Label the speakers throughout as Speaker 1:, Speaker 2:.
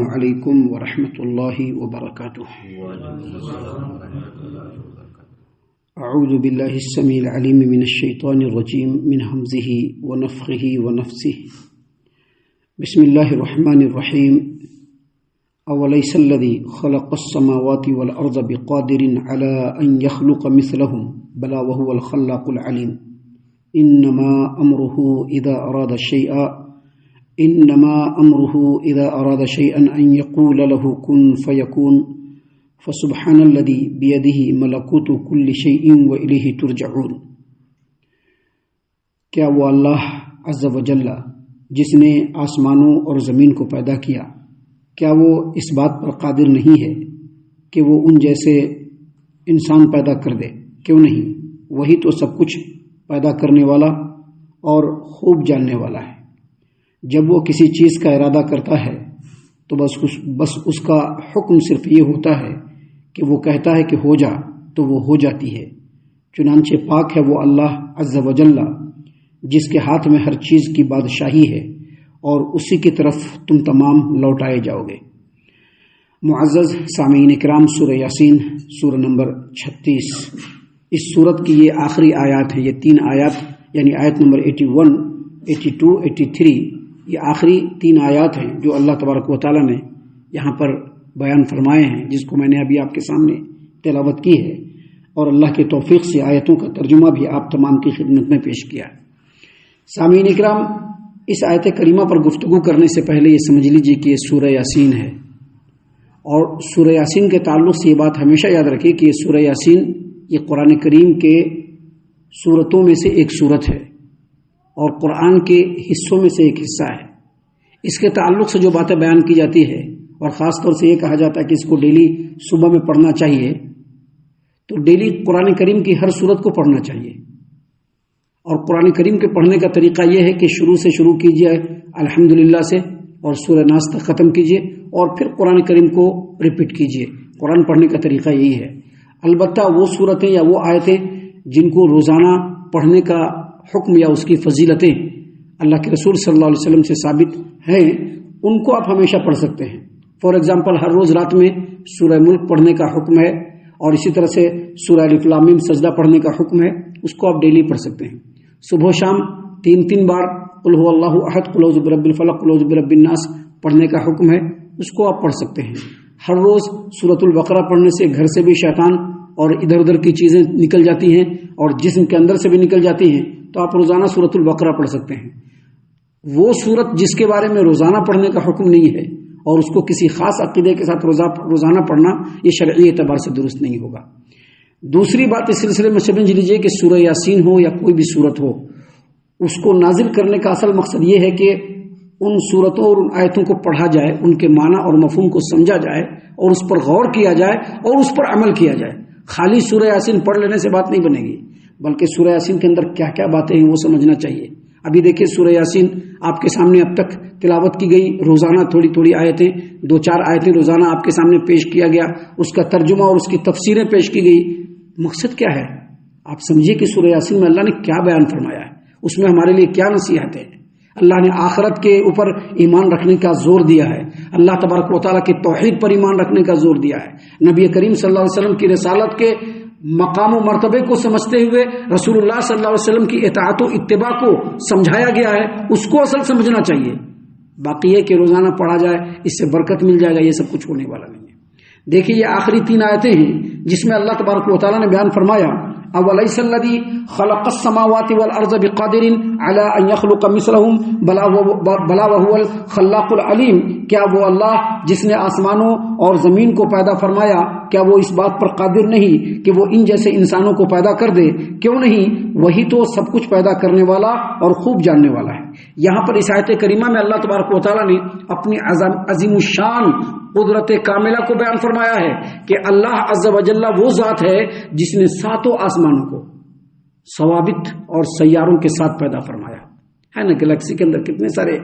Speaker 1: علیکم ورحمۃ اللہ وبرکاتہ۔ اعوذ باللہ السمیع العلیم من الشیطان الرجیم من ہمزہ ونفخہ ونفثہ۔ بسم اللہ الرحمن الرحیم۔ اولیس الذی خلق السماوات والارض بقادر علی ان یخلق مثلهم بلا وهو الخلاق العلیم۔ انما امره اذا اراد شیئا ان يقول له كن فيكون فسبحان الذي بيده ملكوت كل شيء وإليه ترجعون۔ کیا وہ اللہ عز و جل جس نے آسمانوں اور زمین کو پیدا کیا، کیا وہ اس بات پر قادر نہیں ہے کہ وہ ان جیسے انسان پیدا کر دے؟ کیوں نہیں، وہی تو سب کچھ پیدا کرنے والا اور خوب جاننے والا ہے۔ جب وہ کسی چیز کا ارادہ کرتا ہے تو بس اس کا حکم صرف یہ ہوتا ہے کہ وہ کہتا ہے کہ ہو جا تو وہ ہو جاتی ہے۔ چنانچہ پاک ہے وہ اللہ عز و جل جس کے ہاتھ میں ہر چیز کی بادشاہی ہے اور اسی کی طرف تم تمام لوٹائے جاؤ گے۔ معزز سامعین کرام، سورہ یاسین سورہ نمبر 36، اس سورت کی یہ آخری آیات ہیں۔ یہ 3 آیات یعنی آیت نمبر 81، 82، 83، یہ آخری 3 آیات ہیں جو اللہ تبارک و تعالیٰ نے یہاں پر بیان فرمائے ہیں، جس کو میں نے ابھی آپ کے سامنے تلاوت کی ہے، اور اللہ کے توفیق سے آیتوں کا ترجمہ بھی آپ تمام کی خدمت میں پیش کیا۔ سامعین اکرام، اس آیت کریمہ پر گفتگو کرنے سے پہلے یہ سمجھ لیجیے کہ یہ سورہ یاسین ہے، اور سورہ یاسین کے تعلق سے یہ بات ہمیشہ یاد رکھیں کہ یہ سورہ یاسین یہ قرآن کریم کے سورتوں میں سے ایک سورت ہے اور قرآن کے حصوں میں سے ایک حصہ ہے۔ اس کے تعلق سے جو باتیں بیان کی جاتی ہے، اور خاص طور سے یہ کہا جاتا ہے کہ اس کو ڈیلی صبح میں پڑھنا چاہیے، تو ڈیلی قرآن کریم کی ہر سورت کو پڑھنا چاہیے۔ اور قرآن کریم کے پڑھنے کا طریقہ یہ ہے کہ شروع سے شروع کیجیے الحمدللہ سے، اور سورہ ناس تک ختم کیجیے، اور پھر قرآن کریم کو ریپیٹ کیجیے۔ قرآن پڑھنے کا طریقہ یہی ہے۔ البتہ وہ سورتیں یا وہ آیتیں جن کو روزانہ پڑھنے کا حکم یا اس کی فضیلتیں اللہ کے رسول صلی اللہ علیہ وسلم سے ثابت ہیں، ان کو آپ ہمیشہ پڑھ سکتے ہیں۔ فار ایگزامپل، ہر روز رات میں سورہ ملک پڑھنے کا حکم ہے، اور اسی طرح سے سورہ الف لام میم سجدہ پڑھنے کا حکم ہے، اس کو آپ ڈیلی پڑھ سکتے ہیں۔ صبح و شام 3 بار قل هو اللہ احد، قل اعوذ برب الفلق، قل اعوذ برب الناس پڑھنے کا حکم ہے، اس کو آپ پڑھ سکتے ہیں۔ ہر روز سورۃ البقرہ پڑھنے سے گھر سے بھی شیطان اور ادھر ادھر کی چیزیں نکل جاتی ہیں، اور جسم کے اندر سے بھی نکل جاتی ہیں، تو آپ روزانہ سورۃ البقرہ پڑھ سکتے ہیں۔ وہ سورت جس کے بارے میں روزانہ پڑھنے کا حکم نہیں ہے اور اس کو کسی خاص عقیدے کے ساتھ روزانہ پڑھنا، یہ شرعی اعتبار سے درست نہیں ہوگا۔ دوسری بات اس سلسلے میں سمجھ لیجیے کہ سورہ یاسین ہو یا کوئی بھی سورت ہو، اس کو نازل کرنے کا اصل مقصد یہ ہے کہ ان سورتوں اور ان آیتوں کو پڑھا جائے، ان کے معنی اور مفہوم کو سمجھا جائے، اور اس پر غور کیا جائے اور اس پر عمل کیا جائے۔ خالی سورہ یاسین پڑھ لینے سے بات نہیں بنے گی، بلکہ سورہ یاسین کے اندر کیا کیا باتیں ہیں وہ سمجھنا چاہیے۔ ابھی دیکھیں سورہ یاسین آپ کے سامنے اب تک تلاوت کی گئی، روزانہ تھوڑی آیتیں، 2-4 آیتیں روزانہ آپ کے سامنے پیش کیا گیا، اس کا ترجمہ اور اس کی تفسیریں پیش کی گئی۔ مقصد کیا ہے؟ آپ سمجھیے کہ سورہ یاسین میں اللہ نے کیا بیان فرمایا ہے، اس میں ہمارے لیے کیا نصیحت ہے۔ اللہ نے آخرت کے اوپر ایمان رکھنے کا زور دیا ہے، اللہ تبارک و تعالیٰ کے توحید پر ایمان رکھنے کا زور دیا ہے، نبی کریم صلی اللہ علیہ وسلم کی رسالت کے مقام و مرتبے کو سمجھتے ہوئے رسول اللہ صلی اللہ علیہ وسلم کی اطاعت و اتباع کو سمجھایا گیا ہے، اس کو اصل سمجھنا چاہیے۔ باقی یہ کہ روزانہ پڑھا جائے اس سے برکت مل جائے گا، یہ سب کچھ ہونے والا نہیں ہے۔ دیکھیے یہ آخری 3 آیتیں ہیں جس میں اللہ تبارک و تعالیٰ نے بیان فرمایا، اولیس الذی خلق السماوات والارض بقادر علی ان یخلق مثلهم بلا وهو الخلاق العلیم۔ کیا وہ اللہ جس نے آسمانوں اور زمین کو پیدا فرمایا، کیا وہ اس بات پر قادر نہیں کہ وہ ان جیسے انسانوں کو پیدا کر دے؟ کیوں نہیں، وہی تو سب کچھ پیدا کرنے والا اور خوب جاننے والا ہے۔ یہاں پر اس آیت کریمہ میں اللہ تبارک و تعالیٰ نے اپنی عظیم الشان قدرت کاملہ کو بیان فرمایا ہے کہ اللہ عز و جل وہ ذات ہے جس نے 7 آسمانوں کو ثوابت اور سیاروں کے ساتھ پیدا فرمایا ہے نا۔ گلیکسی کے اندر کتنے سارے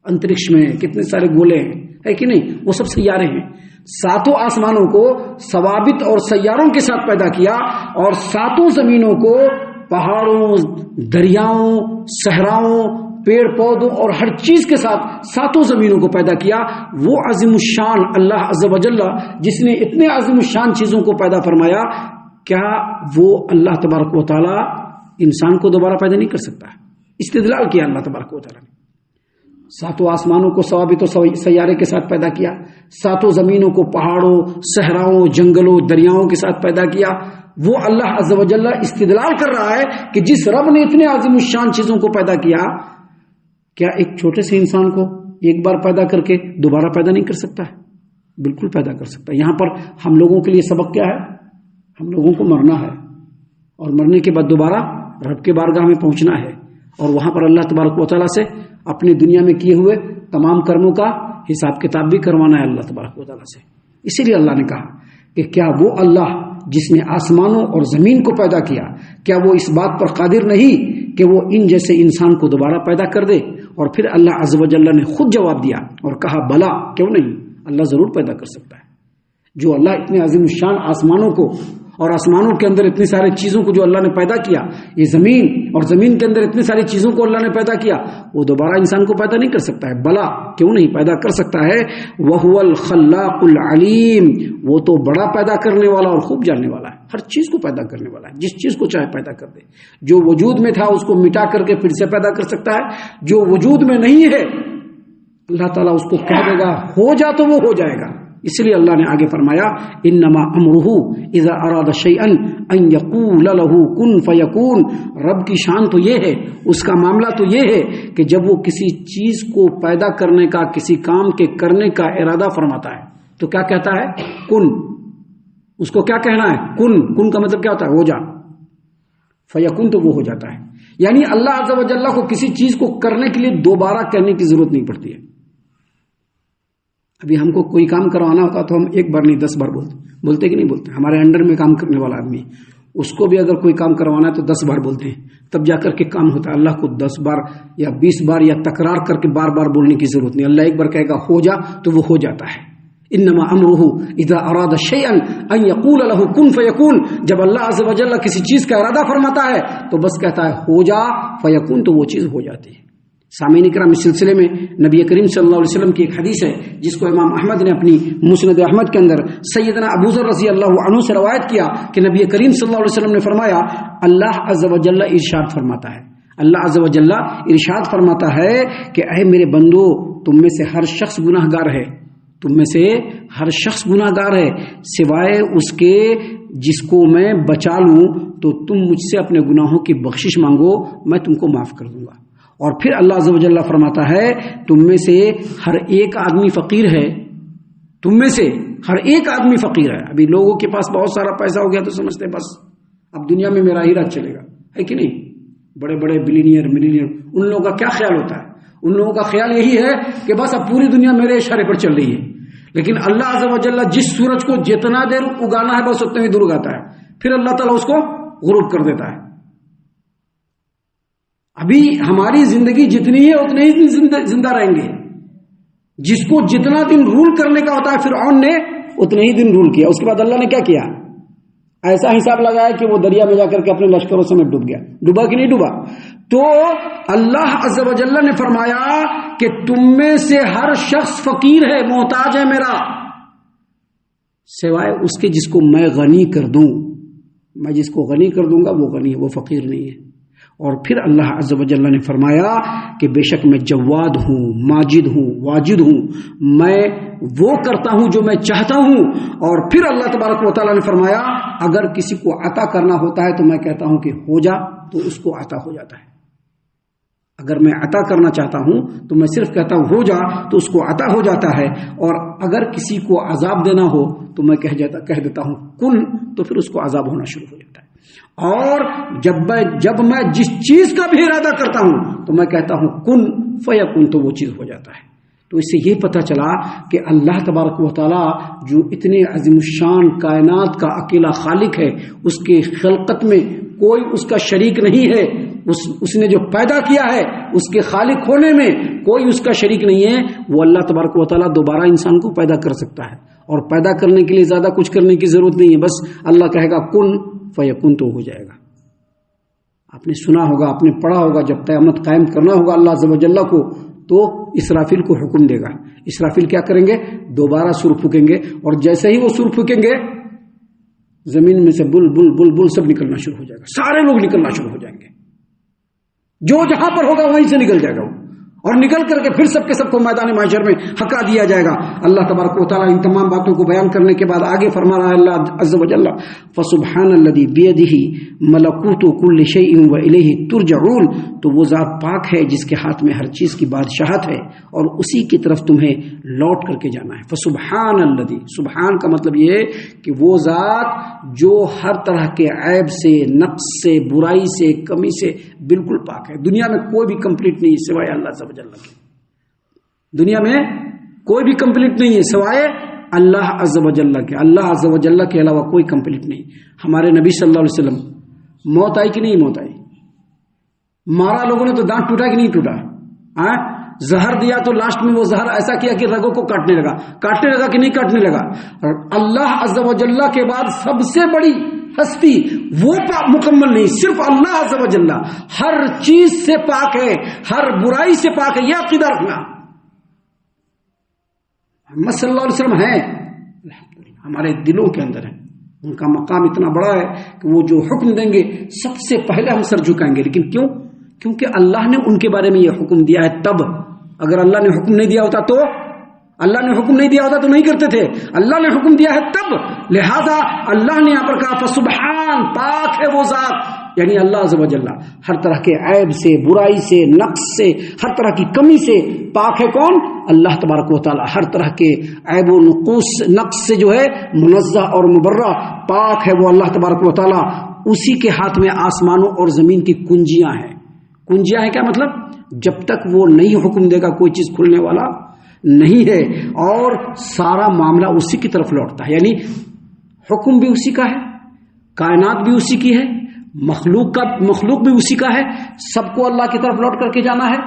Speaker 1: انترکش میں کتنے سارے گولے ہیں، ہے کہ نہیں؟ وہ سب سیارے ہیں۔ 7 آسمانوں کو ثوابت اور سیاروں کے ساتھ پیدا کیا، اور 7 زمینوں کو پہاڑوں، دریاؤں، صحراؤں، پیڑ پودوں اور ہر چیز کے ساتھ ساتوں زمینوں کو پیدا کیا، وہ عظیم الشان اللہ عز و جل جس نے اتنے عظیم الشان چیزوں کو پیدا فرمایا، کیا وہ اللہ تبارک و تعالی انسان کو دوبارہ پیدا نہیں کر سکتا؟ استدلال کیا اللہ تبارک و تعالی نے۔ ساتوں آسمانوں کو ثوابت و سیارے کے ساتھ پیدا کیا، ساتوں زمینوں کو پہاڑوں، صحراؤں، جنگلوں، دریاؤں کے ساتھ پیدا کیا۔ وہ اللہ عز و جل استدلال کر رہا ہے کہ جس رب نے اتنے عظیم الشان چیزوں کو پیدا کیا، کیا ایک چھوٹے سے انسان کو ایک بار پیدا کر کے دوبارہ پیدا نہیں کر سکتا ہے؟ بالکل پیدا کر سکتا ہے۔ یہاں پر ہم لوگوں کے لیے سبق کیا ہے؟ ہم لوگوں کو مرنا ہے، اور مرنے کے بعد دوبارہ رب کے بارگاہ میں پہنچنا ہے، اور وہاں پر اللہ تبارک و تعالیٰ سے اپنی دنیا میں کیے ہوئے تمام کرموں کا حساب کتاب بھی کروانا ہے اللہ تبارک و تعالیٰ سے۔ اسی لیے اللہ نے کہا کہ کیا وہ اللہ جس نے آسمانوں اور زمین کو پیدا کیا، کیا وہ اس بات پر قادر نہیں کہ وہ ان جیسے انسان کو دوبارہ پیدا کر دے؟ اور پھر اللہ عز و جل نے خود جواب دیا اور کہا بلا، کیوں نہیں، اللہ ضرور پیدا کر سکتا ہے۔ جو اللہ اتنے عظیم الشان آسمانوں کو اور آسمانوں کے اندر اتنی ساری چیزوں کو جو اللہ نے پیدا کیا، یہ زمین اور زمین کے اندر اتنی ساری چیزوں کو اللہ نے پیدا کیا، وہ دوبارہ انسان کو پیدا نہیں کر سکتا ہے؟ بلا، کیوں نہیں پیدا کر سکتا ہے۔ وَهُوَ الْخَلَّاقُ الْعَلِيمُ، وہ تو بڑا پیدا کرنے والا اور خوب جاننے والا ہے، ہر چیز کو پیدا کرنے والا ہے، جس چیز کو چاہے پیدا کر دے۔ جو وجود میں تھا اس کو مٹا کر کے پھر سے پیدا کر سکتا ہے، جو وجود میں نہیں ہے اللہ تعالیٰ اس کو کہہ دے گا ہو جا تو وہ ہو جائے گا۔ اس لیے اللہ نے آگے فرمایا انما امرہ اذا اراد شیئا ان یقول له کن فیکون۔ رب کی شان تو یہ ہے، اس کا معاملہ تو یہ ہے کہ جب وہ کسی چیز کو پیدا کرنے کا، کسی کام کے کرنے کا ارادہ فرماتا ہے تو کیا کہتا ہے؟ کن۔ اس کو کیا کہنا ہے؟ کن۔ کن کا مطلب کیا ہوتا ہے؟ ہو جا۔ فیکون تو وہ ہو جاتا ہے۔ یعنی اللہ عز و جل کو کسی چیز کو کرنے کے لیے دوبارہ کہنے کی ضرورت نہیں پڑتی ہے۔ ابھی ہم کو کوئی کام کروانا ہوتا تو ہم ایک بار نہیں 10 بار بولتے کہ نہیں بولتے؟ ہمارے انڈر میں کام کرنے والا آدمی، اس کو بھی اگر کوئی کام کروانا ہے تو 10 بار بولتے ہیں، تب جا کر کے کام ہوتا ہے۔ اللہ کو 10 بار یا 20 بار یا تکرار کر کے بار بار بولنے کی ضرورت نہیں۔ اللہ ایک بار کہے گا ہو جا تو وہ ہو جاتا ہے۔ انما امرہ اذا اراد شیئا ان یقول له کن فیکون۔ جب اللہ عز و جل کسی چیز کا ارادہ فرماتا ہے تو بس کہتا ہے ہو جا، فیکون تو وہ چیز ہو جاتی ہے۔ سامعین کرام، اس سلسلے میں نبی کریم صلی اللہ علیہ وسلم کی ایک حدیث ہے جس کو امام احمد نے اپنی مسند احمد کے اندر سیدنا ابو ذر رضی اللہ عنہ سے روایت کیا کہ نبی کریم صلی اللہ علیہ وسلم نے فرمایا اللہ عز و جل ارشاد فرماتا ہے، اللہ عز و جل ارشاد فرماتا ہے کہ اے میرے بندو، تم میں سے ہر شخص گناہ گار ہے، تم میں سے ہر شخص گناہ گار ہے سوائے اس کے جس کو میں بچا لوں، تو تم مجھ سے اپنے گناہوں کی بخشش مانگو، میں تم کو معاف کر دوں گا۔ اور پھر اللہ عز و جل فرماتا ہے تم میں سے ہر ایک آدمی فقیر ہے، تم میں سے ہر ایک آدمی فقیر ہے۔ ابھی لوگوں کے پاس بہت سارا پیسہ ہو گیا تو سمجھتے بس اب دنیا میں میرا ہی راج چلے گا، ہے کہ نہیں؟ بڑے بڑے بلینئر ملینئر، ان لوگوں کا کیا خیال ہوتا ہے؟ ان لوگوں کا خیال یہی ہے کہ بس اب پوری دنیا میرے اشارے پر چل رہی ہے۔ لیکن اللہ عز و جل جس سورج کو جتنا دیر اگانا ہے بس اتنے ہی دور اگاتا ہے، پھر اللہ تعالیٰ اس کو غروب کر دیتا ہے۔ ابھی ہماری زندگی جتنی ہے اتنے ہی دن زندہ رہیں گے۔ جس کو جتنا دن رول کرنے کا ہوتا ہے فرعون نے اتنے ہی دن رول کیا، اس کے بعد اللہ نے کیا کیا؟ ایسا حساب لگایا کہ وہ دریا میں جا کر کے اپنے لشکروں سمیت ڈوب گیا۔ ڈوبا کہ نہیں ڈوبا؟ تو اللہ عز و جل نے فرمایا کہ تم میں سے ہر شخص فقیر ہے، محتاج ہے میرا، سوائے اس کے جس کو میں غنی کر دوں۔ میں جس کو غنی کر دوں گا وہ غنی ہے، وہ فقیر نہیں ہے۔ اور پھر اللہ عز و جل نے فرمایا کہ بے شک میں جواد ہوں، ماجد ہوں، واجد ہوں، میں وہ کرتا ہوں جو میں چاہتا ہوں۔ اور پھر اللہ تبارک و تعالیٰ نے فرمایا اگر کسی کو عطا کرنا ہوتا ہے تو میں کہتا ہوں کہ ہو جا تو اس کو عطا ہو جاتا ہے۔ اگر میں عطا کرنا چاہتا ہوں تو میں صرف کہتا ہوں ہو جا تو اس کو عطا ہو جاتا ہے، اور اگر کسی کو عذاب دینا ہو تو میں کہہ دیتا ہوں کن، تو پھر اس کو عذاب ہونا شروع ہو جاتا ہے۔ اور جب میں جس چیز کا بھی ارادہ کرتا ہوں تو میں کہتا ہوں کن فیکن، تو وہ چیز ہو جاتا ہے۔ تو اس سے یہ پتہ چلا کہ اللہ تبارک و تعالیٰ جو اتنے عظیم الشان کائنات کا اکیلا خالق ہے، اس کے خلقت میں کوئی اس کا شریک نہیں ہے، اس نے جو پیدا کیا ہے اس کے خالق ہونے میں کوئی اس کا شریک نہیں ہے۔ وہ اللہ تبارک و تعالیٰ دوبارہ انسان کو پیدا کر سکتا ہے، اور پیدا کرنے کے لیے زیادہ کچھ کرنے کی ضرورت نہیں ہے، بس اللہ کہے گا کن فیکن تو ہو جائے گا۔ آپ نے سنا ہوگا، آپ نے پڑھا ہوگا، جب قیامت قائم کرنا ہوگا اللہ عز و جل کو تو اسرافیل کو حکم دے گا. اسرافیل کیا کریں گے؟ دوبارہ سور پھونکیں گے، اور جیسے ہی وہ سور پھونکیں گے زمین میں سے بل بل بل بل سب نکلنا شروع ہو جائے گا، سارے لوگ نکلنا شروع ہو جائیں گے، جو جہاں پر ہوگا وہیں سے نکل جائے گا وہ، اور نکل کر کے پھر سب کے سب کو میدان محشر میں ہکا دیا جائے گا. اللہ تبارک و تعالیٰ ان تمام باتوں کو بیان کرنے کے بعد آگے فرما رہا ہے اللہ عز و جل، فسبحان الذی بیدہ ملکوت کل شیء والیہ ترجعون. تو وہ ذات پاک ہے جس کے ہاتھ میں ہر چیز کی بادشاہت ہے اور اسی کی طرف تمہیں لوٹ کر کے جانا ہے. فسبحان الذی، سبحان کا مطلب یہ ہے کہ وہ ذات جو ہر طرح کے عیب سے، نقص سے، برائی سے، کمی سے بالکل پاک ہے. دنیا میں کوئی بھی کمپلیٹ نہیں سوائے اللہ عز و جل کے. دنیا میں کوئی بھی کمپلیٹ نہیں ہے سوائے اللہ عز و جل کے. اللہ عز و جل کے علاوہ کوئی کمپلیٹ نہیں. ہمارے نبی صلی اللہ علیہ وسلم موت آئی کہ نہیں موت آئی؟ مارا لوگوں نے تو دانت ٹوٹا کہ نہیں ٹوٹا؟ زہر دیا تو لاسٹ میں وہ زہر ایسا کیا کہ رگوں کو کاٹنے لگا کہ نہیں کاٹنے لگا. اور اللہ عز و جل کے بعد سب سے بڑی ہستی وہ مکمل نہیں، صرف اللہ عز و جل ہر چیز سے پاک ہے، ہر برائی سے پاک ہے. یہ عقیدہ رکھنا. محمد صلی اللہ علیہ وسلم ہیں ہمارے دلوں کے اندر ہے، ان کا مقام اتنا بڑا ہے کہ وہ جو حکم دیں گے سب سے پہلے ہم سر جھکائیں گے. لیکن کیوں؟ کیونکہ اللہ نے ان کے بارے میں یہ حکم دیا ہے. تب اگر اللہ نے حکم نہیں دیا ہوتا تو نہیں کرتے تھے. اللہ نے حکم دیا ہے تب، لہذا اللہ نے یہاں پر کہا فسبحان، پاک ہے وہ ذات، یعنی اللہ عز و جل ہر طرح کے عیب سے، برائی سے، نقص سے، ہر طرح کی کمی سے پاک ہے. کون؟ اللہ تبارک و تعالی ہر طرح کے عیب و نقص سے جو ہے منزہ اور مبرہ پاک ہے وہ اللہ تبارک و تعالی. اسی کے ہاتھ میں آسمانوں اور زمین کی کنجیاں ہیں. کنجیاں ہیں کیا مطلب؟ جب تک وہ نہیں حکم دے گا کوئی چیز کھلنے والا نہیں ہے، اور سارا معاملہ اسی کی طرف لوٹتا ہے. یعنی حکم بھی اسی کا ہے، کائنات بھی اسی کی ہے، مخلوق بھی اسی کا ہے. سب کو اللہ کی طرف لوٹ کر کے جانا ہے.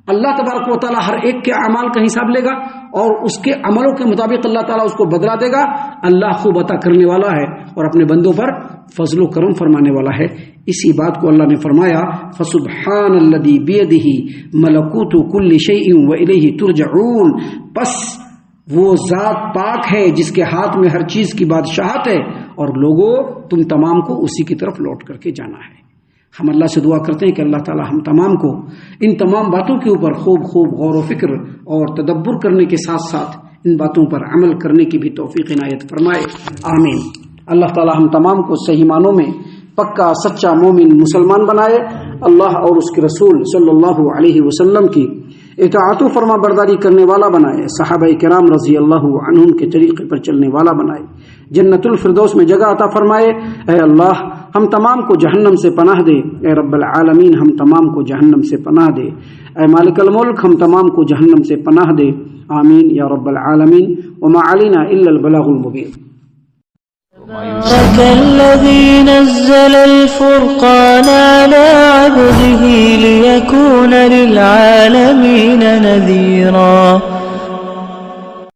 Speaker 1: اللہ تبارک و تعالیٰ ہر ایک کے اعمال کا حساب لے گا اور اس کے عملوں کے مطابق اللہ تعالیٰ اس کو بدلا دے گا. اللہ خوب عطا کرنے والا ہے اور اپنے بندوں پر فضل و کرم فرمانے والا ہے. اسی بات کو اللہ نے فرمایا فسبحان الذی بیدہ ملکوت کل شیء والیہ ترجعون. پس وہ ذات پاک ہے جس کے ہاتھ میں ہر چیز کی بادشاہت ہے اور لوگوں تم تمام کو اسی کی طرف لوٹ کر کے جانا ہے. ہم اللہ سے دعا کرتے ہیں کہ اللہ تعالی ہم تمام کو ان تمام باتوں کے اوپر خوب غور و فکر اور تدبر کرنے کے ساتھ ساتھ ان باتوں پر عمل کرنے کی بھی توفیق عنایت فرمائے. آمین. اللہ تعالی ہم تمام کو صحیح معنوں میں پکا سچا مومن مسلمان بنائے. اللہ اور اس کے رسول صلی اللہ علیہ وسلم کی اطاعت و فرما برداری کرنے والا بنائے. صحابہ کرام رضی اللہ عنہم کے طریقے پر چلنے والا بنائے. جنت الفردوس میں جگہ عطا فرمائے. اے اللہ ہم تمام کو جہنم سے پناہ دے. اے رب العالمین ہم تمام کو جہنم سے پناہ دے. اے مالک الملک ہم تمام کو جہنم سے پناہ دے. آمین یا رب العالمین. وما علینا الا البلاغ المبین.
Speaker 2: تبارك الذي نزل الفرقان على عبده ليكون للعالمين نذيرا.